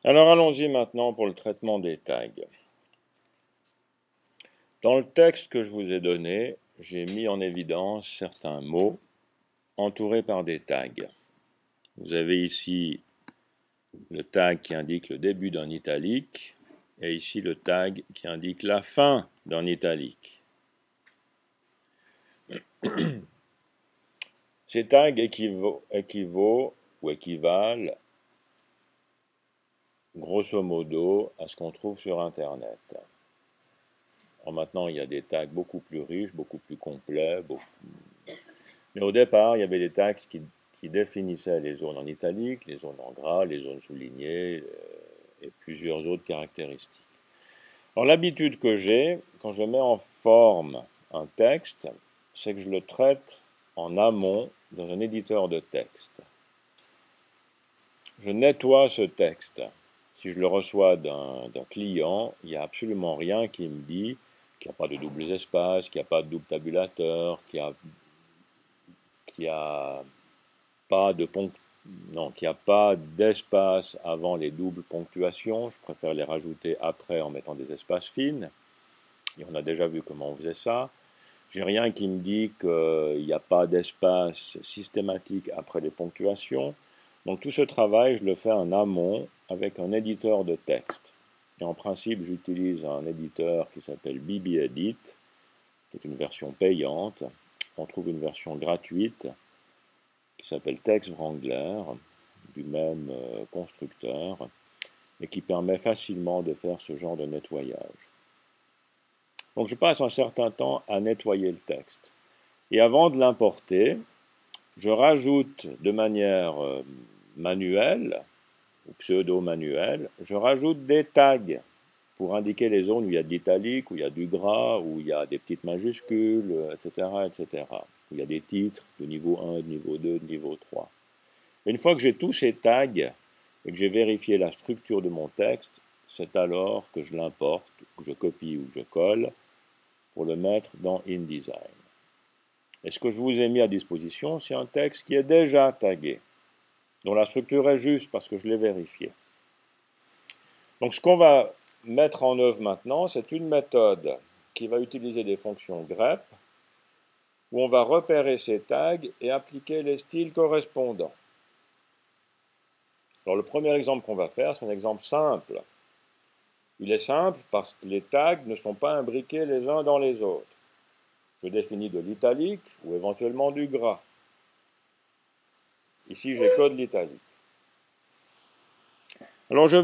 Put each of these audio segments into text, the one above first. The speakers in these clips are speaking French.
Alors allons-y maintenant pour le traitement des tags. Dans le texte que je vous ai donné, j'ai mis en évidence certains mots entourés par des tags. Vous avez ici le tag qui indique le début d'un italique et ici le tag qui indique la fin d'un italique. Ces tags équivalent grosso modo à ce qu'on trouve sur Internet. Alors maintenant, il y a des tags beaucoup plus riches, beaucoup plus complets. Mais au départ, il y avait des tags qui définissaient les zones en italique, les zones en gras, les zones soulignées et plusieurs autres caractéristiques. Alors l'habitude que j'ai, quand je mets en forme un texte, c'est que je le traite en amont dans un éditeur de texte. Je nettoie ce texte. Si je le reçois d'un client, il n'y a absolument rien qui me dit qu'il n'y a pas de doubles espaces, qu'il n'y a pas de double tabulateur, qu'il n'y a pas d'espace avant les doubles ponctuations. Je préfère les rajouter après en mettant des espaces fines. Et on a déjà vu comment on faisait ça. J'ai rien qui me dit qu'il n'y a pas d'espace systématique après les ponctuations. Donc tout ce travail, je le fais en amont avec un éditeur de texte. Et en principe, j'utilise un éditeur qui s'appelle BBEdit, qui est une version payante. On trouve une version gratuite qui s'appelle Text Wrangler, du même constructeur, et qui permet facilement de faire ce genre de nettoyage. Donc je passe un certain temps à nettoyer le texte. Et avant de l'importer, je rajoute de manière manuelle, ou pseudo-manuelle, je rajoute des tags pour indiquer les zones où il y a de l'italique, où il y a du gras, où il y a des petites majuscules, etc., etc. Où il y a des titres de niveau 1, de niveau 2, de niveau 3. Et une fois que j'ai tous ces tags et que j'ai vérifié la structure de mon texte, c'est alors que je l'importe, que je copie ou que je colle pour le mettre dans InDesign. Et ce que je vous ai mis à disposition, c'est un texte qui est déjà tagué, dont la structure est juste parce que je l'ai vérifié. Donc ce qu'on va mettre en œuvre maintenant, c'est une méthode qui va utiliser des fonctions grep, où on va repérer ces tags et appliquer les styles correspondants. Alors le premier exemple qu'on va faire, c'est un exemple simple. Il est simple parce que les tags ne sont pas imbriqués les uns dans les autres. Je définis de l'italique ou éventuellement du gras. Ici, j'ai que de l'italique. Alors j'ai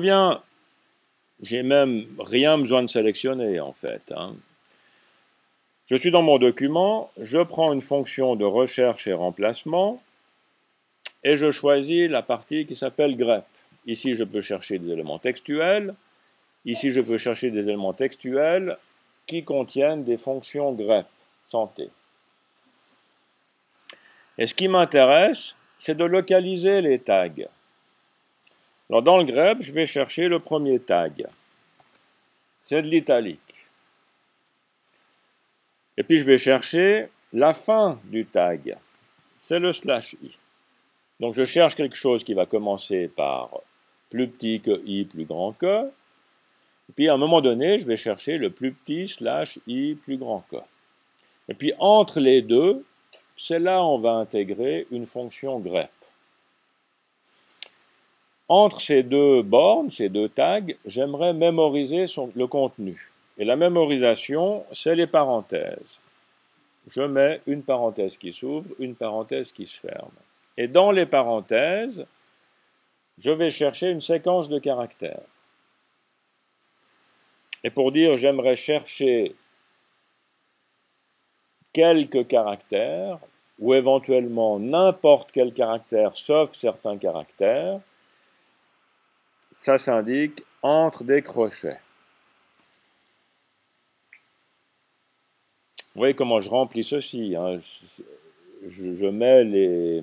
même rien besoin de sélectionner en fait. Je suis dans mon document, je prends une fonction de recherche et remplacement et je choisis la partie qui s'appelle grep. Ici, je peux chercher des éléments textuels. Ici, je peux chercher des éléments textuels qui contiennent des fonctions grep, santé. Et ce qui m'intéresse, c'est de localiser les tags. Alors dans le grep, je vais chercher le premier tag. C'est de l'italique. Et puis je vais chercher la fin du tag. C'est le /i. Donc je cherche quelque chose qui va commencer par plus petit que i plus grand que. Et puis à un moment donné, je vais chercher le plus petit /i plus grand que. Et puis entre les deux, c'est là où on va intégrer une fonction grep. Entre ces deux bornes, ces deux tags, j'aimerais mémoriser le contenu. Et la mémorisation, c'est les parenthèses. Je mets une parenthèse qui s'ouvre, une parenthèse qui se ferme. Et dans les parenthèses, je vais chercher une séquence de caractères. Et pour dire j'aimerais chercher quelques caractères, ou éventuellement n'importe quel caractère sauf certains caractères, ça s'indique entre des crochets. Vous voyez comment je remplis ceci. Je mets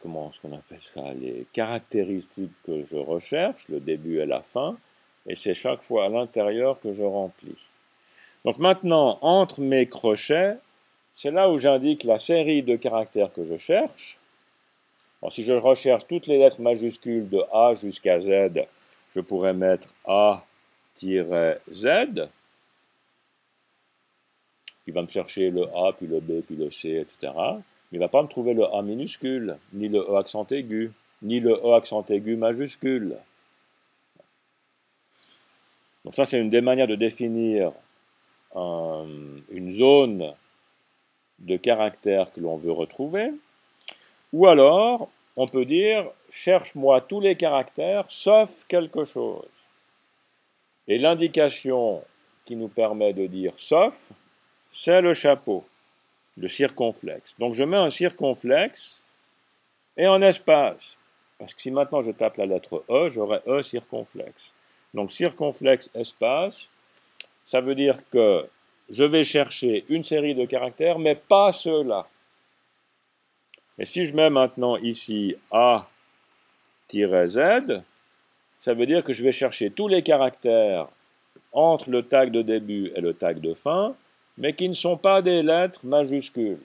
comment est-ce qu'on appelle ça, les caractéristiques que je recherche, le début et la fin, et c'est chaque fois à l'intérieur que je remplis. Donc maintenant, entre mes crochets, c'est là où j'indique la série de caractères que je cherche. Alors, si je recherche toutes les lettres majuscules de A jusqu'à Z, je pourrais mettre A-Z, qui va me chercher le A, puis le B, puis le C, etc. Mais il ne va pas me trouver le A minuscule, ni le E accent aigu, ni le E accent aigu majuscule. Donc ça, c'est une des manières de définir une zone de caractères que l'on veut retrouver. Ou alors, on peut dire, cherche-moi tous les caractères sauf quelque chose. Et l'indication qui nous permet de dire sauf, c'est le chapeau, le circonflexe. Donc je mets un circonflexe et un espace. Parce que si maintenant je tape la lettre E, j'aurai E circonflexe. Donc circonflexe, espace, ça veut dire que je vais chercher une série de caractères, mais pas ceux-là. Et si je mets maintenant ici A-Z, ça veut dire que je vais chercher tous les caractères entre le tag de début et le tag de fin, mais qui ne sont pas des lettres majuscules.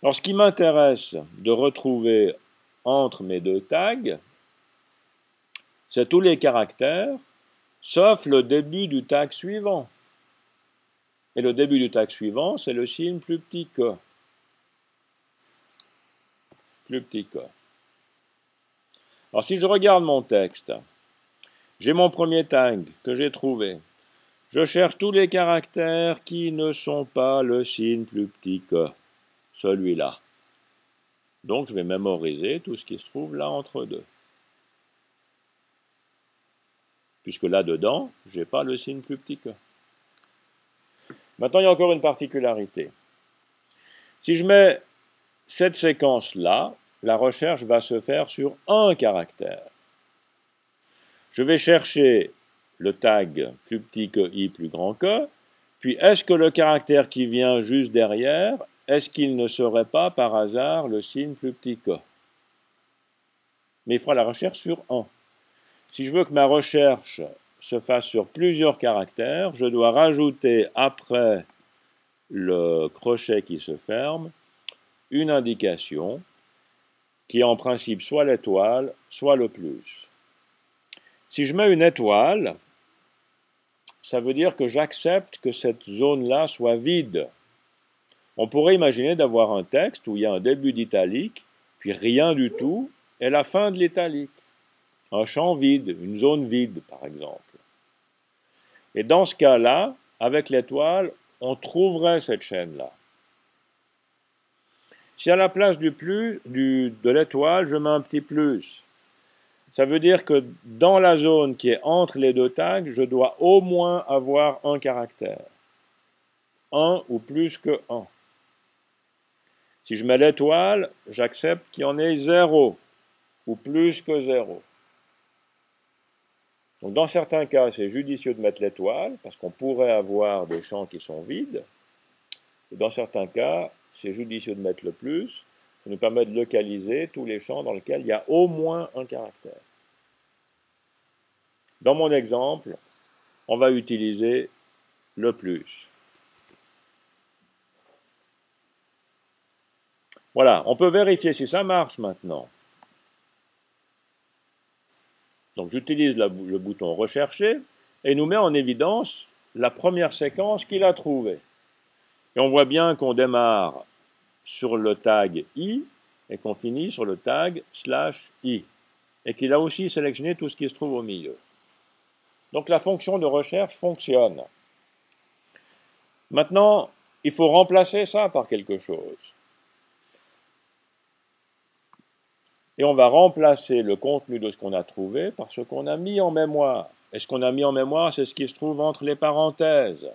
Alors, ce qui m'intéresse de retrouver entre mes deux tags, c'est tous les caractères, sauf le début du tag suivant. Et le début du tag suivant, c'est le signe plus petit que. Plus petit que. Alors, si je regarde mon texte, j'ai mon premier tag que j'ai trouvé. Je cherche tous les caractères qui ne sont pas le signe plus petit que celui-là. Donc, je vais mémoriser tout ce qui se trouve là entre deux. Puisque là-dedans, je n'ai pas le signe plus petit que. Maintenant, il y a encore une particularité. Si je mets cette séquence-là, la recherche va se faire sur un caractère. Je vais chercher le tag plus petit que i plus grand que, puis est-ce que le caractère qui vient juste derrière, est-ce qu'il ne serait pas par hasard le signe plus petit que? Mais il fera la recherche sur un. Si je veux que ma recherche se fasse sur plusieurs caractères, je dois rajouter après le crochet qui se ferme une indication qui est en principe soit l'étoile, soit le plus. Si je mets une étoile, ça veut dire que j'accepte que cette zone-là soit vide. On pourrait imaginer d'avoir un texte où il y a un début d'italique, puis rien du tout, et la fin de l'italique. Un champ vide, une zone vide, par exemple. Et dans ce cas-là, avec l'étoile, on trouverait cette chaîne-là. Si à la place de l'étoile, je mets un petit plus, ça veut dire que dans la zone qui est entre les deux tags, je dois au moins avoir un caractère. Un ou plus que un. Si je mets l'étoile, j'accepte qu'il y en ait 0 ou plus que 0. Donc dans certains cas, c'est judicieux de mettre l'étoile, parce qu'on pourrait avoir des champs qui sont vides. Et dans certains cas, c'est judicieux de mettre le plus. Ça nous permet de localiser tous les champs dans lesquels il y a au moins un caractère. Dans mon exemple, on va utiliser le plus. Voilà, on peut vérifier si ça marche maintenant. Donc j'utilise le bouton rechercher et il nous met en évidence la première séquence qu'il a trouvée. Et on voit bien qu'on démarre sur le tag i et qu'on finit sur le tag /i. Et qu'il a aussi sélectionné tout ce qui se trouve au milieu. Donc la fonction de recherche fonctionne. Maintenant, il faut remplacer ça par quelque chose. Et on va remplacer le contenu de ce qu'on a trouvé par ce qu'on a mis en mémoire. Et ce qu'on a mis en mémoire, c'est ce qui se trouve entre les parenthèses.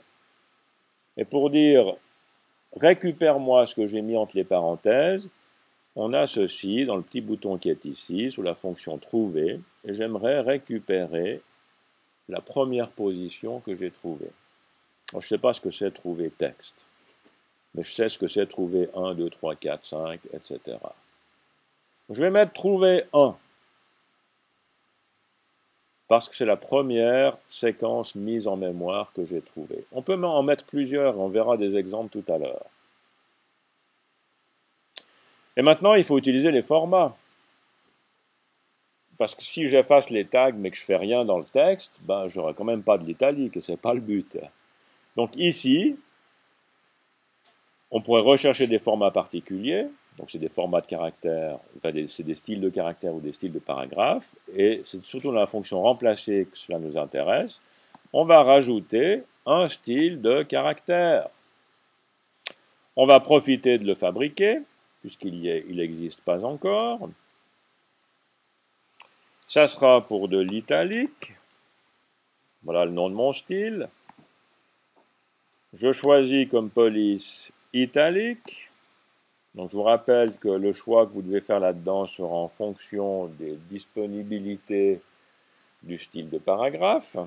Et pour dire « récupère-moi ce que j'ai mis entre les parenthèses », on a ceci dans le petit bouton qui est ici, sous la fonction « trouver », et j'aimerais récupérer la première position que j'ai trouvée. Alors, je ne sais pas ce que c'est trouver texte, mais je sais ce que c'est trouver 1, 2, 3, 4, 5, etc. Je vais mettre trouver 1, parce que c'est la première séquence mise en mémoire que j'ai trouvée. On peut en mettre plusieurs, on verra des exemples tout à l'heure. Et maintenant, il faut utiliser les formats. Parce que si j'efface les tags mais que je fais rien dans le texte, ben, j'aurai quand même pas de l'italique et c'est pas le but. Donc ici, on pourrait rechercher des formats particuliers. Donc c'est des formats de caractères, enfin c'est des styles de caractères ou des styles de paragraphes. Et c'est surtout dans la fonction remplacer que cela nous intéresse. On va rajouter un style de caractère. On va profiter de le fabriquer, puisqu'il n'existe pas encore. Ça sera pour de l'italique. Voilà le nom de mon style. Je choisis comme police italique. Donc je vous rappelle que le choix que vous devez faire là-dedans sera en fonction des disponibilités du style de paragraphe.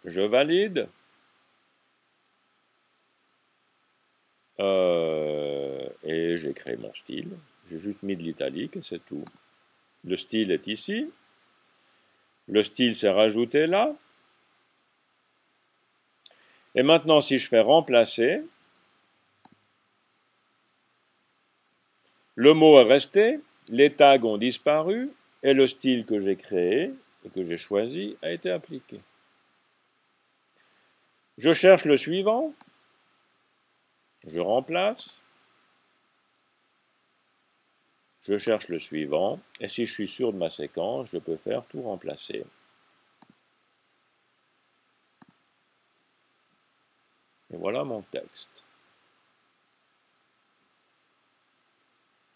Je valide. Et j'ai créé mon style. J'ai juste mis de l'italique et c'est tout. Le style est ici. Le style s'est rajouté là. Et maintenant, si je fais remplacer, le mot est resté, les tags ont disparu, et le style que j'ai créé et que j'ai choisi a été appliqué. Je cherche le suivant. Je remplace. Je cherche le suivant. Et si je suis sûr de ma séquence, je peux faire tout remplacer. Et voilà mon texte.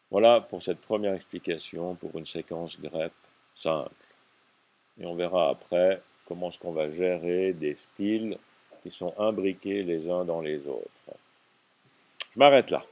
Voilà pour cette première explication pour une séquence grep simple. Et on verra après comment est-ce qu'on va gérer des styles qui sont imbriqués les uns dans les autres. Je m'arrête là.